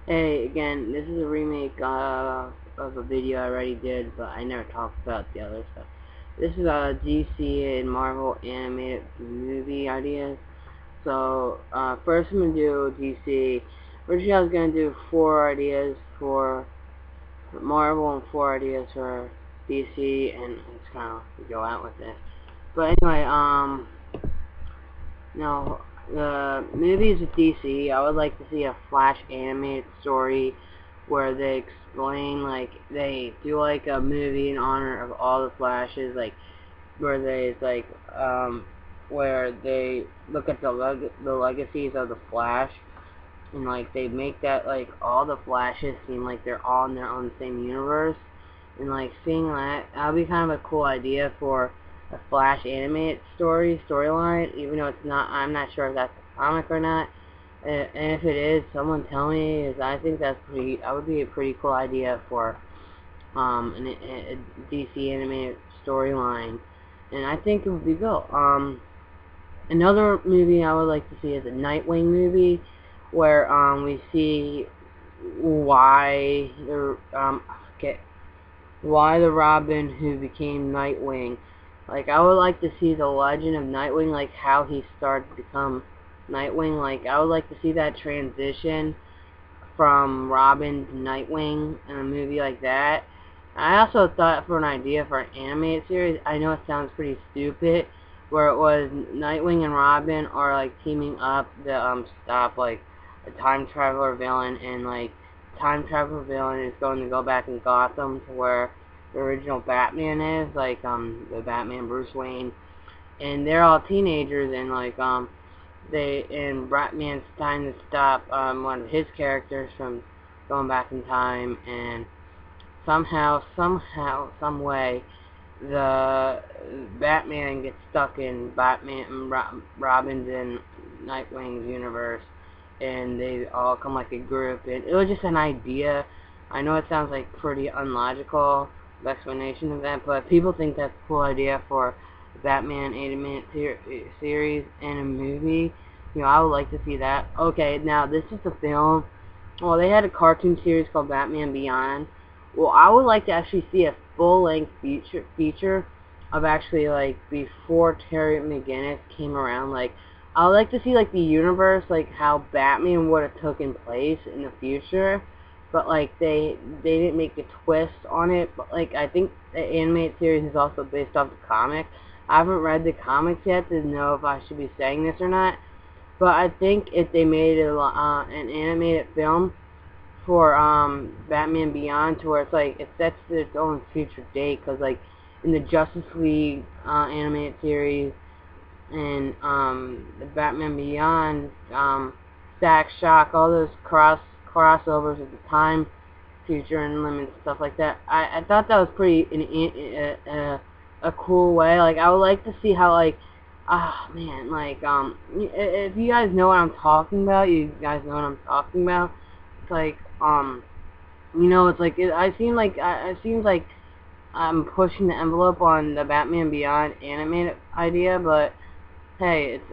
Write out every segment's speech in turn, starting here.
Hey, again, this is a remake of a video I already did, but I never talked about the other stuff. This is DC and Marvel animated movie ideas. So, first I'm going to do DC. Originally I was going to do 4 ideas for Marvel and 4 ideas for DC, and just kind of go out with this. But anyway, now, the movies with DC, I would like to see a Flash animated story where they explain, like, they do, like, a movie in honor of all the Flashes, like, where they, like, where they look at the legacies of the Flash, and, like, they make that, like, all the Flashes seem like they're all in their own same universe, and, like, seeing that would be kind of a cool idea for a Flash animated storyline, even though it's not, I'm not sure if that's a comic or not. And if it is, someone tell me, is I think that would be a pretty cool idea for a DC animated storyline, and I think it would be good. Another movie I would like to see is a Nightwing movie, where we see why okay, why the Robin who became Nightwing. Like, I would like to see the legend of Nightwing, like how he started to become Nightwing. Like, I would like to see that transition from Robin to Nightwing in a movie like that. I also thought for an idea for an animated series. I know it sounds pretty stupid, where it was Nightwing and Robin are like teaming up to stop like a time traveler villain, and like time traveler villain is going to go back in Gotham to where the original Batman is, like the Batman Bruce Wayne, and they're all teenagers, and like Batman's trying to stop one of his characters from going back in time, and some way, the Batman gets stuck in Robin's and Nightwing's universe, and they all come like a group. And it was just an idea. I know it sounds like pretty unlogical explanation of that, but people think that's a cool idea for a Batman animated series and a movie. You know, I would like to see that. Okay, now this is the film. Well, they had a cartoon series called Batman Beyond. Well, I would like to actually see a full-length feature of actually, like, before Terry McGinnis came around. Like, I would like to see, like, the universe, like, how Batman would have taken place in the future. But, like, they didn't make a twist on it. But, like, I think the animated series is also based off the comic. I haven't read the comics yet to know if I should be saying this or not. But I think if they made it an animated film for Batman Beyond, to where it's like it sets its own future date, because like in the Justice League animated series and the Batman Beyond, Stack Shock, all those crossovers of the time, future and limits, stuff like that. I thought that was pretty a cool way. Like, I would like to see how, like, man, like, if you guys know what I'm talking about, you guys know what I'm talking about. It's like, it's like, it seems like I'm pushing the envelope on the Batman Beyond animated idea, but hey, it's,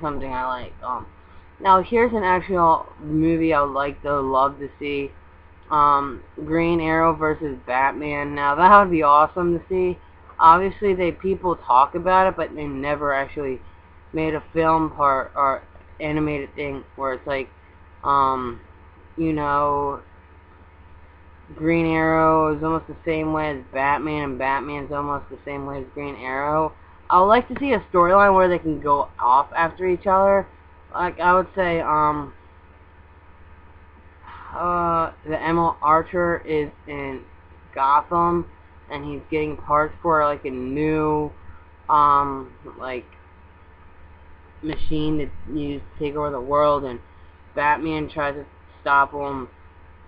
something I like. Now here's an actual movie I would love to see. Green Arrow versus Batman. Now that would be awesome to see. Obviously, people talk about it, but they never actually made a film part or animated thing where it's like, um, you know, Green Arrow is almost the same way as Batman, and Batman's almost the same way as Green Arrow. I would like to see a storyline where they can go off after each other. Like, I would say, the Emma Archer is in Gotham, and he's getting parts for like a new, like machine that's used to take over the world, and Batman tries to stop him,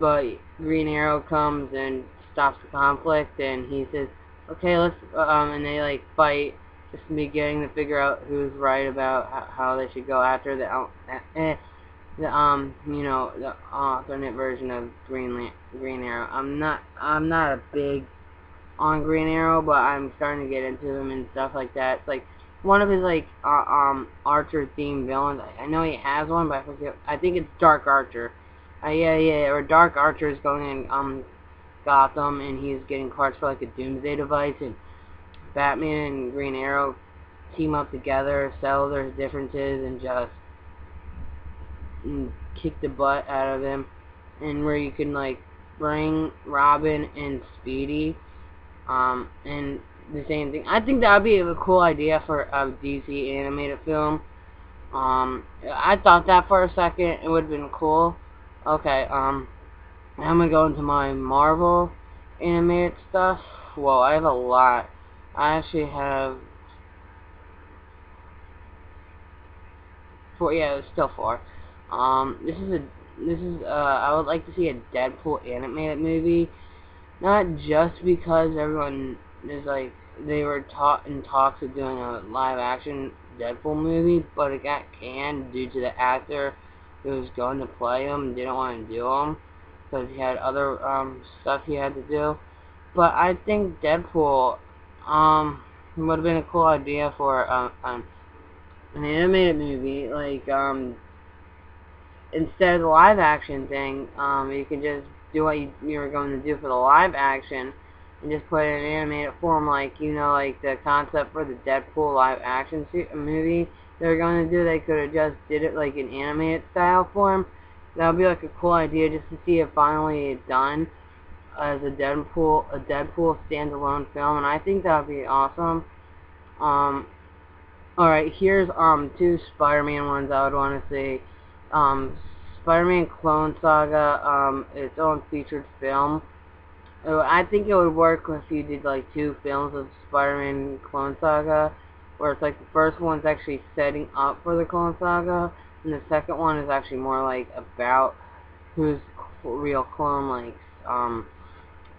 but Green Arrow comes and stops the conflict, and he says, "Okay, let's," and they like fight just in the beginning to figure out who's right about how they should go after the alternate version of Green Arrow. I'm not a big on Green Arrow, but I'm starting to get into him and stuff like that. It's like one of his like Archer themed villains. I know he has one, but I think it's Dark Archer. Yeah, or Dark Archer is going in Gotham, and he's getting parts for like a Doomsday device, and Batman and Green Arrow team up together, settle their differences, and just kick the butt out of them. And where you can like bring Robin and Speedy, and the same thing. I think that would be a cool idea for a DC animated film. I thought that for a second. It would have been cool. Okay, I'm gonna go into my Marvel animated stuff. Well, I have a lot. I actually have four. Yeah, it's still four. I would like to see a Deadpool animated movie. Not just because everyone is like they were in talks of doing a live action Deadpool movie, but it got canned due to the actor who was going to play him and didn't want to do him because he had other stuff he had to do. But I think Deadpool would have been a cool idea for an animated movie. Like instead of the live action thing, you can just do what you were going to do for the live action and just put it in animated form, like, you know, like the concept for the Deadpool live action movie they're going to do. They could have just did it like in animated style form. That would be like a cool idea just to see it finally done as a Deadpool standalone film, and I think that would be awesome. Alright, here's two Spider-Man ones I would want to see. Spider-Man Clone Saga, its own featured film. I think it would work if you did like two films of Spider-Man Clone Saga, where it's like the first one's actually setting up for the Clone Saga, and the second one is actually more like about whose real clone likes.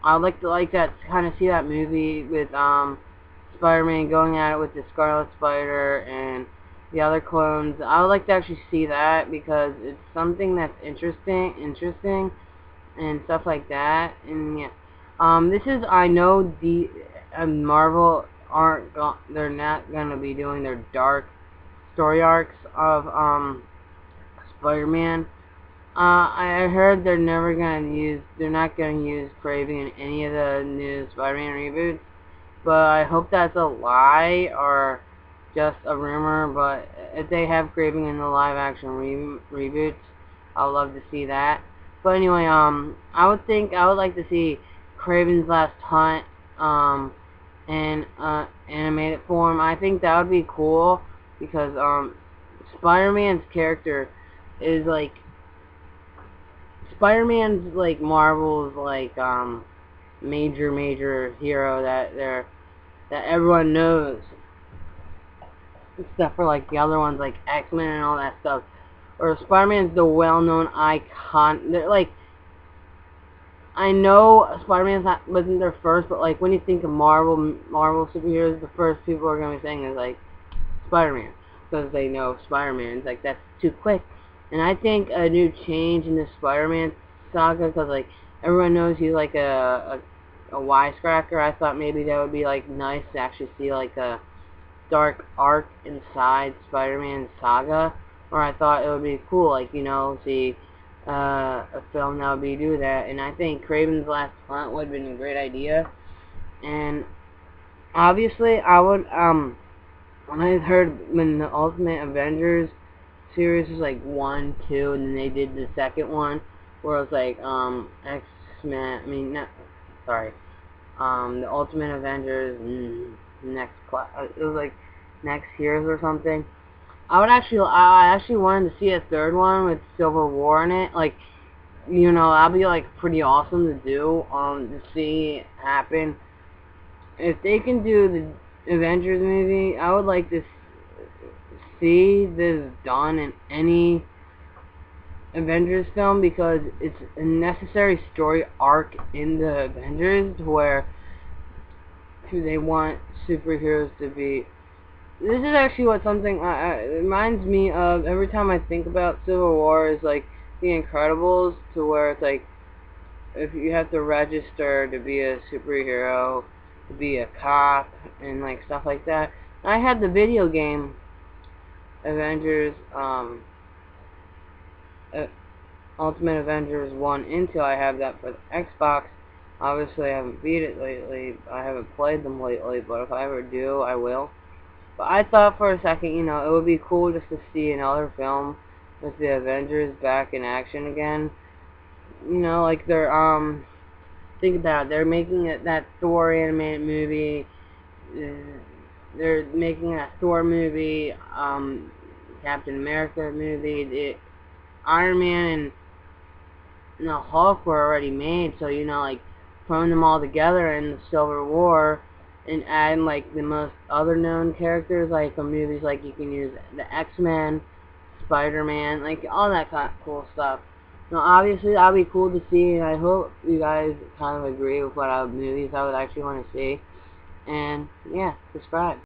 I'd like to kind of see that movie with Spider-Man going at it with the Scarlet Spider and the other clones. I would like to actually see that because it's something that's interesting and stuff like that. And yeah, I know the Marvel they're not gonna be doing their dark story arcs of Spider-Man. I heard they're not gonna use Kraven in any of the new Spider-Man reboots, but I hope that's a lie or just a rumor. But if they have Kraven in the live-action reboots, I'd love to see that. But anyway, I would like to see Kraven's Last Hunt, in animated form. I think that would be cool because Spider-Man's character is like Spider-Man's like Marvel's like major hero that everyone knows, except for like the other ones like X-Men and all that stuff. Or Spider-Man's the well-known icon. They're like, I know Spider-Man wasn't their first, but like when you think of Marvel superheroes, the first people are gonna be saying is like Spider-Man because they know Spider-Man. It's like that's too quick. And I think a new change in the Spider-Man saga, because like everyone knows he's like a wisecracker. I thought maybe that would be like nice to actually see like a dark arc inside Spider-Man saga. Or I thought it would be cool, like, you know, see a film that would be do that. And I think Kraven's Last Hunt would have been a great idea. And obviously I would when I heard when the Ultimate Avengers series was like 1, 2, and then they did the second one where it was like X-Men, I mean not sorry, the Ultimate Avengers next class, it was like Next Heroes or something. I actually wanted to see a third one with Civil War in it. Like, you know, that'd be like pretty awesome to do, to see happen. If they can do the Avengers movie, I would like to see this done in any Avengers film because it's a necessary story arc in the Avengers where they want superheroes to be. This is actually what something it reminds me of every time I think about Civil War is like The Incredibles, to where it's like if you have to register to be a superhero, to be a cop, and like stuff like that. I had the video game Avengers Ultimate Avengers 1 and 2. I have that for the Xbox. Obviously, I haven't beat it lately. I haven't played them lately, but if I ever do, I will. But I thought for a second, you know, it would be cool just to see another film with the Avengers back in action again. You know, like they're, think about it, they're making that Thor animated movie, they're making a Thor movie, Captain America movie, the Iron Man and Hulk were already made, so, you know, like, throwing them all together in the Civil War, and adding, like, the most other known characters, like, from movies, like, you can use the X-Men, Spider-Man, like, all that kind of cool stuff. Now, obviously, that'll be cool to see, and I hope you guys kind of agree with what movies I would actually want to see. And, yeah, subscribe.